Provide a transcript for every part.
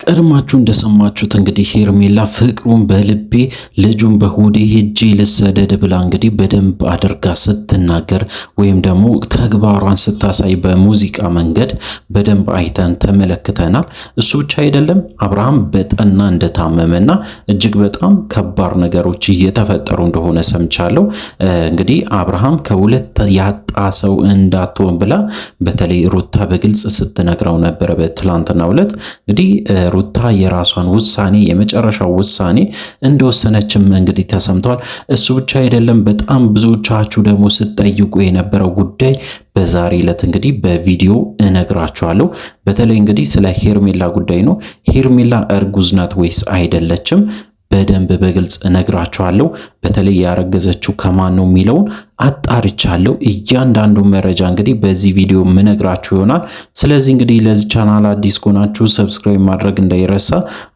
ቀድማችሁ እንደሰማችሁት እንግዲህ ሄርሜላ ፍቅሩን በልቤ ልጁን በሆዴ ሄጄ ልሰደድ ብላ እንግዲህ በደንብ አድርጋ ስትናገር ወይም ደግሞ ተግባሯን ስታሳይ በሙዚቃ መንገድ በደንብ አይተን ተመለክተናል። እሱ ብቻ አይደለም አብርሃም በጠና እንደታመመና እጅግ በጣም ከባድ ነገሮች እየተፈጠሩ እንደሆነ ሰምቻለሁ። እንግዲህ አብርሃም ከሁለት ያጣ ሰው እንዳትሆን ብላ በተለይ ሩታ በግልጽ ስትነግረው ነበር በትላንትናው ዕለት እንግዲህ ሩታ የራሷን ውሳኔ የመጨረሻው ውሳኔ እንደወሰነችም እንግዲህ ተሰምቷል። እሱ ብቻ አይደለም በጣም ብዙዎቻችሁ ደግሞ ስትጠይቁ የነበረው ጉዳይ በዛሬ ዕለት እንግዲህ በቪዲዮ እነግራችኋለሁ። በተለይ እንግዲህ ስለ ሄርሜላ ጉዳይ ነው። ሄርሜላ እርጉዝ ናት ወይስ አይደለችም? በደንብ በግልጽ እነግራችኋለሁ። በተለይ ያረገዘችው ከማን ነው የሚለውን አጣርቻለሁ። እያንዳንዱ መረጃ እንግዲህ በዚህ ቪዲዮ ምነግራችሁ ይሆናል። ስለዚህ እንግዲህ ለዚህ ቻናል አዲስ ከሆናችሁ ሰብስክራይብ ማድረግ እንዳይረሳ፣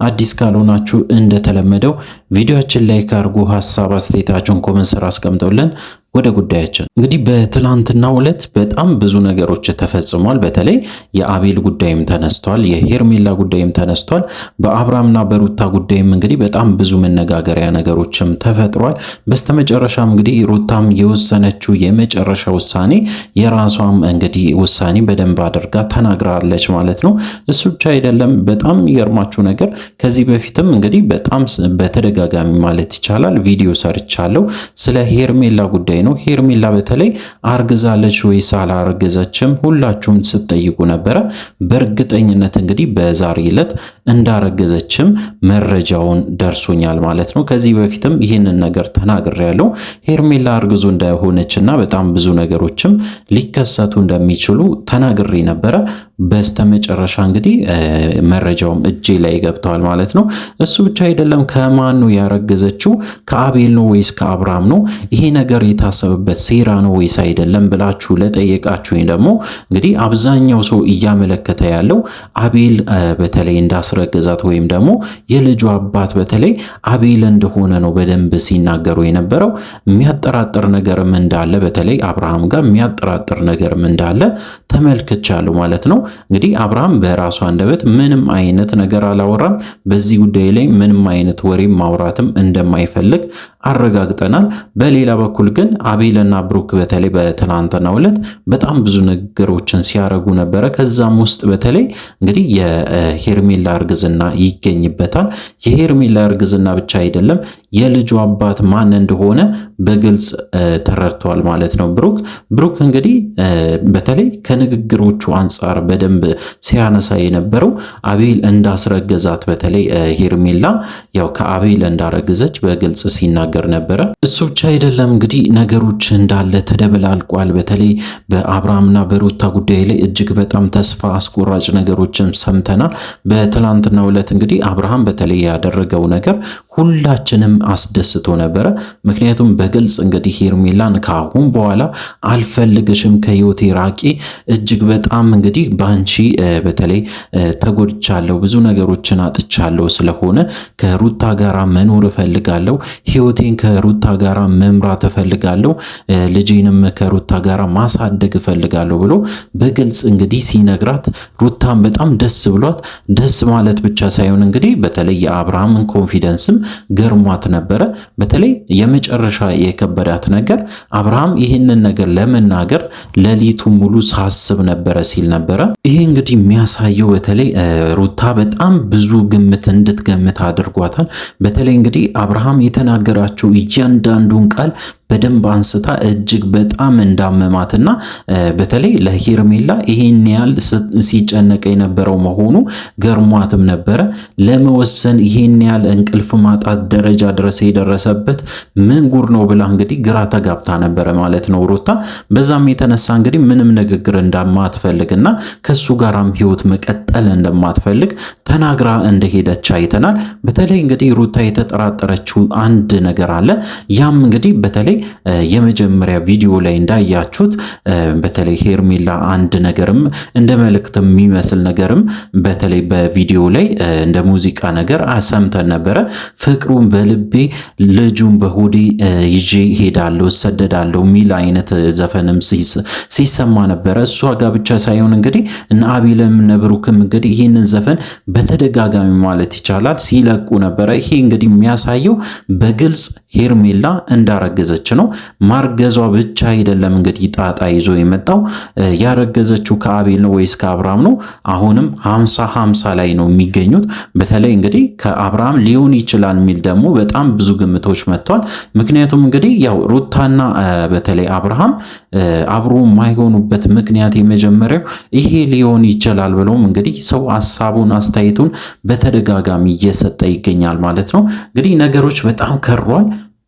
አዲስ ካልሆናችሁ እንደተለመደው ቪዲዮአችን ላይክ አድርጉ፣ ሐሳብ አስተያየታችሁን ኮሜንት ስራ አስቀምጡልን። ወደ ጉዳያችን እንግዲህ በትላንትናው ዕለት በጣም ብዙ ነገሮች ተፈጽሟል። በተለይ የአቤል ጉዳይም ተነስቷል፣ የሄርሜላ ጉዳይም ተነስቷል። በአብርሃምና በሩታ ጉዳይም እንግዲህ በጣም ብዙ መነጋገሪያ ነገሮችም ተፈጥሯል። በስተመጨረሻም እንግዲህ ሩታም የወሰነችው የመጨረሻ ውሳኔ የራሷም እንግዲህ ውሳኔ በደንብ አድርጋ ተናግራለች ማለት ነው። እሱ ብቻ አይደለም በጣም የሚገርማችሁ ነገር ከዚህ በፊትም እንግዲህ በጣም በተደጋጋሚ ማለት ይቻላል ቪዲዮ ሰርቻለሁ ስለ ሄርሜላ ጉዳይ ነው። ሄርሜላ በተለይ አርግዛለች ወይስ አላረገዘችም ሁላችሁም ስትጠይቁ ነበረ። በእርግጠኝነት እንግዲህ በዛሬ ዕለት እንዳረገዘችም መረጃውን ደርሶኛል ማለት ነው። ከዚህ በፊትም ይህንን ነገር ተናግሬያለሁ። ሄርሜላ አርግዞ እንደሆነችና በጣም ብዙ ነገሮችም ሊከሰቱ እንደሚችሉ ተናግሬ ነበረ። በስተመጨረሻ እንግዲህ መረጃውም እጄ ላይ ገብተዋል ማለት ነው። እሱ ብቻ አይደለም ከማን ነው ያረገዘችው? ከአቤል ነው ወይስ ከአብርሃም ነው? ይሄ ነገር የታሰበበት ሴራ ነው ወይስ አይደለም ብላችሁ ለጠየቃችሁኝ ደግሞ እንግዲህ አብዛኛው ሰው እያመለከተ ያለው አቤል በተለይ እንዳስረገዛት ወይም ደግሞ የልጁ አባት በተለይ አቤል እንደሆነ ነው በደንብ ሲናገሩ የነበረው። የሚያጠራጥር ነገርም እንዳለ በተለይ አብርሃም ጋር የሚያጠራጥር ነገርም እንዳለ ተመልክቻለሁ ማለት ነው። እንግዲህ አብርሃም በራሱ አንደበት ምንም አይነት ነገር አላወራም። በዚህ ጉዳይ ላይ ምንም አይነት ወሬ ማውራትም እንደማይፈልግ አረጋግጠናል። በሌላ በኩል ግን አቤልና ብሩክ በተለይ በትናንትናው ዕለት በጣም ብዙ ነገሮችን ሲያረጉ ነበረ። ከዛም ውስጥ በተለይ እንግዲህ የሄርሜላ እርግዝና ይገኝበታል። የሄርሜላ እርግዝና ብቻ አይደለም የልጁ አባት ማን እንደሆነ በግልጽ ተረድቷል ማለት ነው። ብሩክ እንግዲህ በተለይ ከንግግሮቹ አንጻር በደንብ ሲያነሳ የነበረው አቤል እንዳስረገዛት በተለይ ሄርሜላ ያው ከአቤል እንዳረገዘች በግልጽ ሲናገር ነበረ። እሱ ብቻ አይደለም እንግዲህ ነገሮች እንዳለ ተደበላልቋል። በተለይ በአብርሃምና በሩታ ጉዳይ ላይ እጅግ በጣም ተስፋ አስቆራጭ ነገሮችን ሰምተናል። በትላንትናው ዕለት እንግዲህ አብርሃም በተለይ ያደረገው ነገር ሁላችንም አስደስቶ ነበረ። ምክንያቱም በግልጽ እንግዲህ ሄርሜላን ካሁን በኋላ አልፈልግሽም፣ ከህይወቴ ራቂ፣ እጅግ በጣም እንግዲህ ባንቺ በተለይ ተጎድቻለሁ፣ ብዙ ነገሮችን አጥቻለሁ፣ ስለሆነ ከሩታ ጋራ መኖር እፈልጋለሁ፣ ህይወቴን ከሩታ ጋራ መምራት እፈልጋለሁ፣ ልጄንም ከሩታ ጋራ ማሳደግ እፈልጋለሁ ብሎ በግልጽ እንግዲህ ሲነግራት ሩታን በጣም ደስ ብሏት፣ ደስ ማለት ብቻ ሳይሆን እንግዲህ በተለይ የአብርሃምን ኮንፊደንስም ገርሟት ነበረ። በተለይ የመጨረሻ የከበዳት ነገር አብርሃም ይህንን ነገር ለመናገር ሌሊቱ ሙሉ ሳስብ ነበረ ሲል ነበረ። ይሄ እንግዲህ የሚያሳየው በተለይ ሩታ በጣም ብዙ ግምት እንድትገምት አድርጓታል። በተለይ እንግዲህ አብርሃም የተናገራቸው እያንዳንዱን ቃል በደንብ አንስታ እጅግ በጣም እንዳመማትና በተለይ ለሄርሜላ ይሄን ያህል ሲጨነቅ የነበረው መሆኑ ገርሟትም ነበረ። ለመወሰን ይሄን ያህል እንቅልፍ ማጣት ደረጃ ድረስ የደረሰበት ምን ጉር ነው ብላ እንግዲህ ግራ ተጋብታ ነበረ ማለት ነው ሩታ። በዛም የተነሳ እንግዲህ ምንም ንግግር እንደማትፈልግና ከሱ ጋራም ህይወት መቀጠል እንደማትፈልግ ተናግራ እንደሄደች አይተናል። በተለይ እንግዲህ ሩታ የተጠራጠረችው አንድ ነገር አለ። ያም እንግዲህ በተለይ የመጀመሪያ ቪዲዮ ላይ እንዳያችሁት በተለይ ሄርሜላ አንድ ነገርም እንደ መልእክት የሚመስል ነገርም በተለይ በቪዲዮ ላይ እንደ ሙዚቃ ነገር ሰምተን ነበረ። ፍቅሩን በልቤ ልጁን በሆዴ ይዤ ሄዳለሁ እሰደዳለሁ የሚል አይነት ዘፈንም ሲሰማ ነበረ። እሷ ጋር ብቻ ሳይሆን እንግዲህ እነ አቤልም እነ ብሩክም እንግዲህ ይህንን ዘፈን በተደጋጋሚ ማለት ይቻላል ሲለቁ ነበረ። ይሄ እንግዲህ የሚያሳየው በግልጽ ሄርሜላ እንዳረገዘች ነው። ማርገዟ ብቻ አይደለም እንግዲህ ጣጣ ይዞ የመጣው ያረገዘችው ከአቤል ነው ወይስ ከአብርሃም ነው? አሁንም 50-50 ላይ ነው የሚገኙት። በተለይ እንግዲህ ከአብርሃም ሊሆን ይችላል የሚል ደግሞ በጣም ብዙ ግምቶች መጥቷል። ምክንያቱም እንግዲህ ያው ሩታና በተለይ አብርሃም አብሮ የማይሆኑበት ምክንያት የመጀመሪያው ይሄ ሊሆን ይችላል ብሎም እንግዲህ ሰው ሐሳቡን አስተያየቱን በተደጋጋሚ እየሰጠ ይገኛል ማለት ነው። እንግዲህ ነገሮች በጣም ከሯል።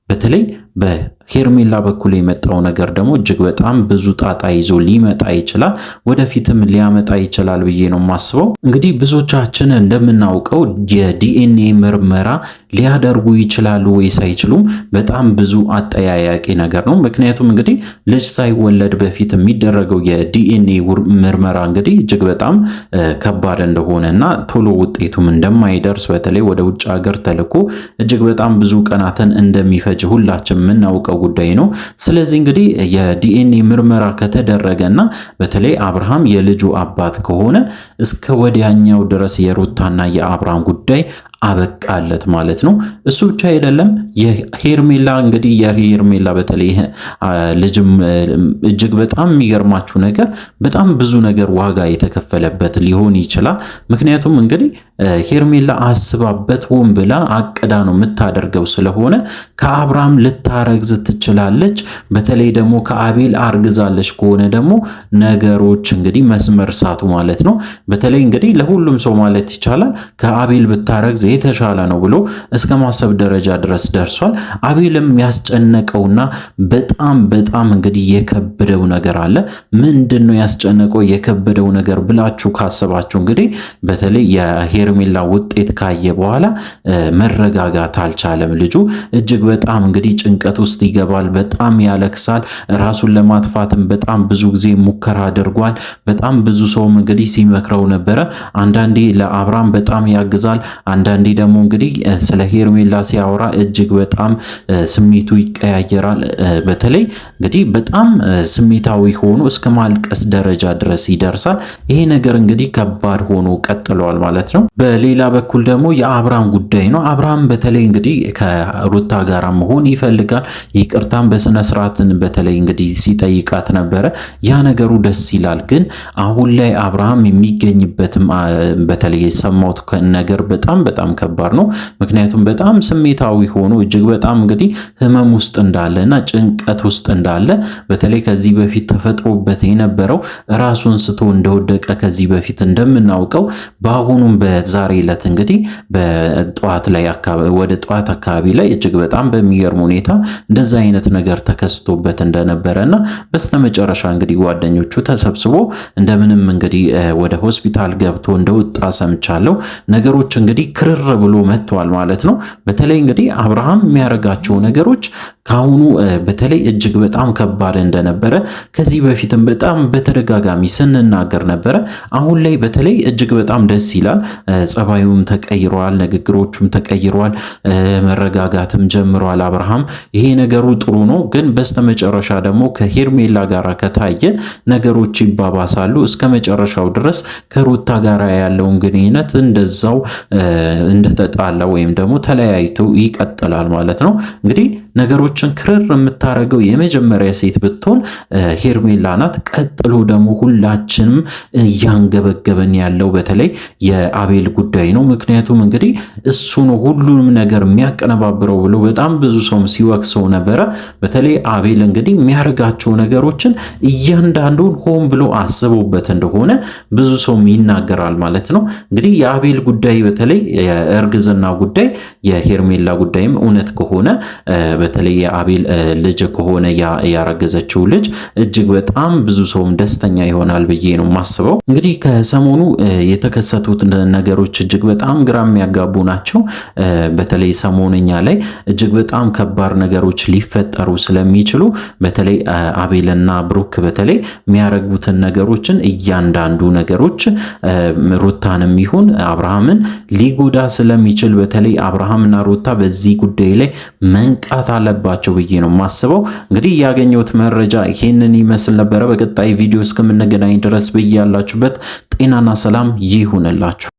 በተለይ በሄርሜላ በኩል የመጣው ነገር ደግሞ እጅግ በጣም ብዙ ጣጣ ይዞ ሊመጣ ይችላል፣ ወደፊትም ሊያመጣ ይችላል ብዬ ነው የማስበው። እንግዲህ ብዙዎቻችን እንደምናውቀው የዲኤንኤ ምርመራ ሊያደርጉ ይችላሉ ወይስ አይችሉም? በጣም ብዙ አጠያያቂ ነገር ነው። ምክንያቱም እንግዲህ ልጅ ሳይወለድ በፊት የሚደረገው የዲኤንኤ ምርመራ እንግዲህ እጅግ በጣም ከባድ እንደሆነ እና ቶሎ ውጤቱም እንደማይደርስ በተለይ ወደ ውጭ ሀገር ተልኮ እጅግ በጣም ብዙ ቀናትን እንደሚፈጅ ሁላችን የምናውቀው ጉዳይ ነው። ስለዚህ እንግዲህ የዲኤንኤ ምርመራ ከተደረገና በተለይ አብርሃም የልጁ አባት ከሆነ እስከ ወዲያኛው ድረስ የሩታና የአብርሃም ጉዳይ አበቃለት ማለት ነው። እሱ ብቻ አይደለም የሄርሜላ እንግዲህ የሄርሜላ በተለይ ልጅም እጅግ በጣም የሚገርማችሁ ነገር በጣም ብዙ ነገር ዋጋ የተከፈለበት ሊሆን ይችላል። ምክንያቱም እንግዲህ ሄርሜላ አስባበት ሆን ብላ አቅዳ ነው የምታደርገው ስለሆነ ከአብርሃም ልታረግዝ ትችላለች። በተለይ ደግሞ ከአቤል አርግዛለች ከሆነ ደግሞ ነገሮች እንግዲህ መስመር ሳቱ ማለት ነው። በተለይ እንግዲህ ለሁሉም ሰው ማለት ይቻላል ከአቤል ብታረግዝ የተሻለ ነው ብሎ እስከ ማሰብ ደረጃ ድረስ ደርሷል። አቤልም ያስጨነቀውና በጣም እንግዲህ የከበደው ነገር አለ። ምንድነው ያስጨነቀው የከበደው ነገር ብላችሁ ካሰባችሁ እንግዲህ በተለይ የሄርሜላ ውጤት ካየ በኋላ መረጋጋት አልቻለም። ልጁ እጅግ በጣም እንግዲህ ጭንቀት ውስጥ ይገባል። በጣም ያለቅሳል። ራሱን ለማጥፋትም በጣም ብዙ ጊዜ ሙከራ አድርጓል። በጣም ብዙ ሰውም እንግዲህ ሲመክረው ነበረ። አንዳንዴ ለአብርሃም በጣም ያግዛል፣ አንዳንዴ ደግሞ እንግዲህ ስለ ሄርሜላ ሲያወራ እጅግ በጣም ስሜቱ ይቀያየራል። በተለይ እንግዲህ በጣም ስሜታዊ ሆኖ እስከ ማልቀስ ደረጃ ድረስ ይደርሳል። ይሄ ነገር እንግዲህ ከባድ ሆኖ ቀጥሏል ማለት ነው። በሌላ በኩል ደግሞ የአብርሃም ጉዳይ ነው። አብርሃም በተለይ እንግዲህ ከሩታ ጋር መሆን ይፈልጋል። ይቅርታም በስነ ስርዓትን በተለይ እንግዲህ ሲጠይቃት ነበረ። ያ ነገሩ ደስ ይላል። ግን አሁን ላይ አብርሃም የሚገኝበትም በተለይ የሰማሁት ነገር በጣም ከባድ ነው። ምክንያቱም በጣም ስሜታዊ ሆኖ እጅግ በጣም እንግዲህ ህመም ውስጥ እንዳለ እና ጭንቀት ውስጥ እንዳለ በተለይ ከዚህ በፊት ተፈጥሮበት የነበረው ራሱን ስቶ እንደወደቀ ከዚህ በፊት እንደምናውቀው በአሁኑም በዛሬ ዕለት እንግዲህ በጠዋት ላይ ወደ ጠዋት አካባቢ ላይ እጅግ በጣም በሚገርም ሁኔታ እንደዛ አይነት ነገር ተከስቶበት እንደነበረና በስተመጨረሻ እንግዲህ ጓደኞቹ ተሰብስቦ እንደምንም እንግዲህ ወደ ሆስፒታል ገብቶ እንደወጣ ሰምቻለሁ። ነገሮች እንግዲህ ክርር ብሎ መጥቷል ማለት ነው። በተለይ እንግዲህ አብርሃም የሚያደርጋቸው ነገሮች ካሁኑ በተለይ እጅግ በጣም ከባድ እንደነበረ ከዚህ በፊትም በጣም በተደጋጋሚ ስንናገር ነበረ። አሁን ላይ በተለይ እጅግ በጣም ደስ ይላል። ጸባዩም ተቀይሯል፣ ንግግሮቹም ተቀይሯል፣ መረጋጋትም ጀምሯል አብርሃም። ይሄ ነገሩ ጥሩ ነው። ግን በስተመጨረሻ ደግሞ ከሄርሜላ ጋር ከታየ ነገሮች ይባባሳሉ። እስከ መጨረሻው ድረስ ከሩታ ጋር ያለውን ግንኙነት እንደዛው እንደተጣላ ወይም ደግሞ ተለያይቶ ይቀጥላል ማለት ነው። እንግዲህ ነገሮችን ክርር የምታደርገው የመጀመሪያ ሴት ብትሆን ሄርሜላ ናት። ቀጥሎ ደግሞ ሁላችንም እያንገበገበን ያለው በተለይ የአቤል ጉዳይ ነው። ምክንያቱም እንግዲህ እሱ ነው ሁሉንም ነገር የሚያቀነባብረው ብሎ በጣም ብዙ ሰውም ሲወቅሰው ነበረ። በተለይ አቤል እንግዲህ የሚያደርጋቸው ነገሮችን እያንዳንዱን ሆን ብሎ አስቦበት እንደሆነ ብዙ ሰውም ይናገራል ማለት ነው። እንግዲህ የአቤል ጉዳይ በተለይ የእርግዝና ጉዳይ የሄርሜላ ጉዳይም እውነት ከሆነ በተለይ የአቤል ልጅ ከሆነ ያረገዘችው ልጅ እጅግ በጣም ብዙ ሰውም ደስተኛ ይሆናል ብዬ ነው የማስበው። እንግዲህ ከሰሞኑ የተከሰቱት ነገሮች እጅግ በጣም ግራ የሚያጋቡ ናቸው። በተለይ ሰሞነኛ ላይ እጅግ በጣም ከባድ ነገሮች ሊፈጠሩ ስለሚችሉ በተለይ አቤልና ብሩክ በተለይ የሚያረጉትን ነገሮችን እያንዳንዱ ነገሮች ሩታንም ይሁን አብርሃምን ሊጎዳ ስለሚችል በተለይ አብርሃምና ሩታ በዚህ ጉዳይ ላይ መንቃት አለባቸው ብዬ ነው የማስበው። እንግዲህ ያገኘሁት መረጃ ይሄንን ይመስል ነበረ። በቀጣይ ቪዲዮ እስከምንገናኝ ድረስ በያላችሁበት ጤናና ሰላም ይሁንላችሁ።